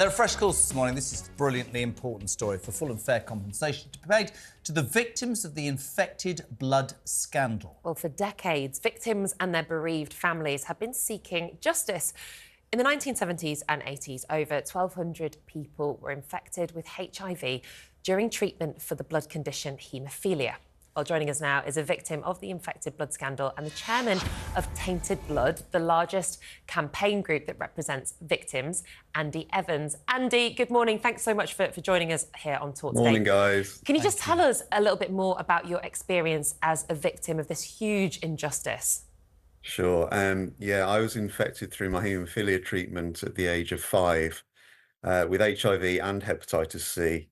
There are fresh calls this morning. This is a brilliantly important story for full and fair compensation to be paid to the victims of the infected blood scandal. Well, for decades, victims and their bereaved families have been seeking justice. In the 1970s and 80s, over 1,200 people were infected with HIV during treatment for the blood condition haemophilia. Well, joining us now is a victim of the infected blood scandal and the chairman of Tainted Blood, the largest campaign group that represents victims, Andy Evans. Andy, good morning. Thanks so much for joining us here on talkTV. Morning, guys. Can you just tell us a little bit more about your experience as a victim of this huge injustice? Sure. Yeah, I was infected through my haemophilia treatment at the age of 5 with HIV and hepatitis C.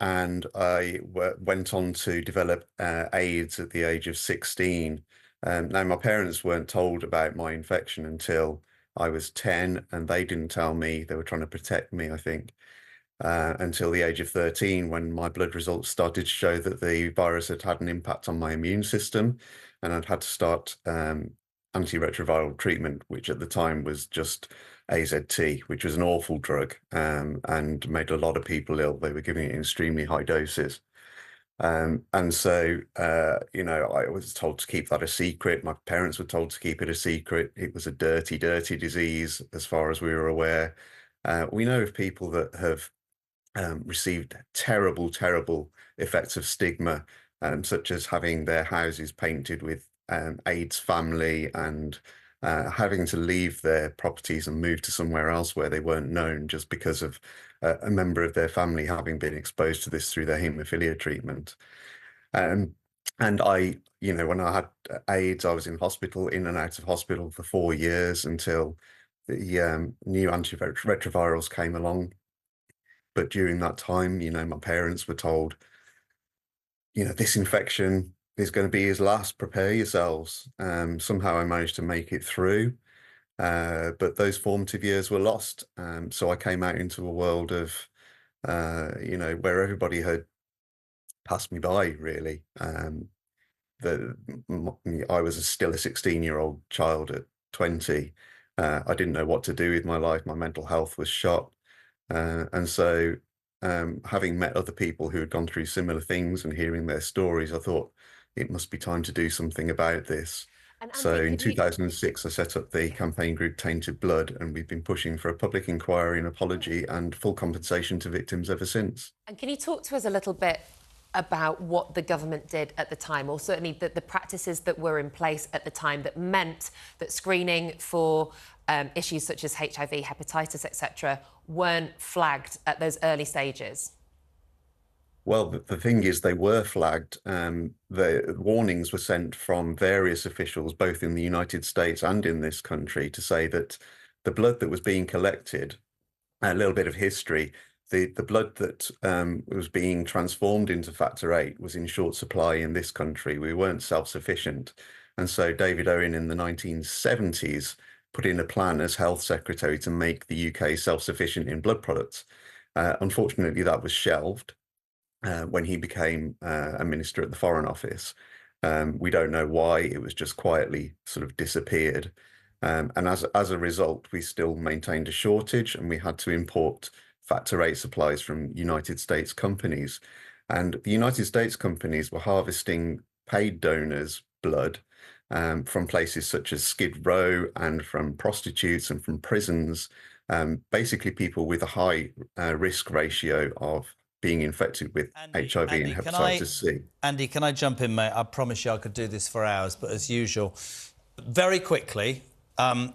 And I went on to develop AIDS at the age of 16. Now, my parents weren't told about my infection until I was 10, and they didn't tell me. They were trying to protect me, I think, until the age of 13, when my blood results started to show that the virus had had an impact on my immune system, and I'd had to start antiretroviral treatment, which at the time was just AZT, which was an awful drug and made a lot of people ill. They were giving it in extremely high doses. And so, I was told to keep that a secret. My parents were told to keep it a secret. It was a dirty, dirty disease, as far as we were aware. We know of people that have received terrible, terrible effects of stigma, such as having their houses painted with AIDS family and having to leave their properties and move to somewhere else where they weren't known just because of a member of their family having been exposed to this through their haemophilia treatment. And I, when I had AIDS, I was in hospital, in and out of hospital for 4 years until the new antiretrovirals came along. But during that time, my parents were told, this infection is going to be his last, prepare yourselves. Somehow I managed to make it through, but those formative years were lost. So I came out into a world of, where everybody had passed me by, really. I was still a 16-year-old child at 20. I didn't know what to do with my life. My mental health was shot. And so having met other people who had gone through similar things and hearing their stories, I thought it must be time to do something about this. So in 2006, I set up the campaign group Tainted Blood, and we've been pushing for a public inquiry and apology and full compensation to victims ever since. And can you talk to us a little bit about what the government did at the time, or certainly the practices that were in place at the time that meant that screening for issues such as HIV, hepatitis, etc., weren't flagged at those early stages? Well, the thing is, they were flagged. The warnings were sent from various officials, both in the United States and in this country, to say that the blood that was being collected, a little bit of history, the blood that was being transformed into factor VIII was in short supply in this country. We weren't self-sufficient. And so David Owen in the 1970s put in a plan as Health Secretary to make the UK self-sufficient in blood products. Unfortunately, that was shelved when he became a minister at the Foreign Office. We don't know why. It was just quietly sort of disappeared. And as a result, we still maintained a shortage, and we had to import factor VIII supplies from United States companies. And the United States companies were harvesting paid donors' blood from places such as Skid Row and from prostitutes and from prisons, basically people with a high risk ratio of being infected with HIV and hepatitis C. Andy, can I jump in, mate? I promise you I could do this for hours, but as usual, very quickly,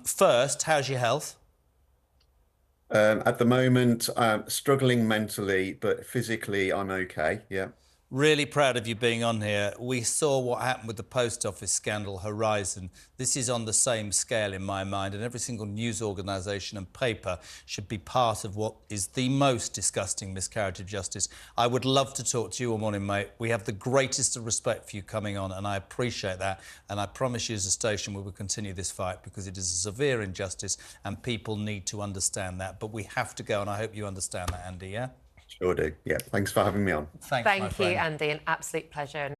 first, how's your health? At the moment, struggling mentally, but physically I'm okay, yeah. Really proud of you being on here. We saw what happened with the post office scandal, Horizon. This is on the same scale in my mind, and every single news organisation and paper should be part of what is the most disgusting miscarriage of justice. I would love to talk to you all morning, mate. We have the greatest of respect for you coming on, and I appreciate that. And I promise you as a station we will continue this fight, because it is a severe injustice and people need to understand that. But we have to go, and I hope you understand that, Andy, yeah? Sure do. Yeah, thanks for having me on. Thank you, Andy. An absolute pleasure.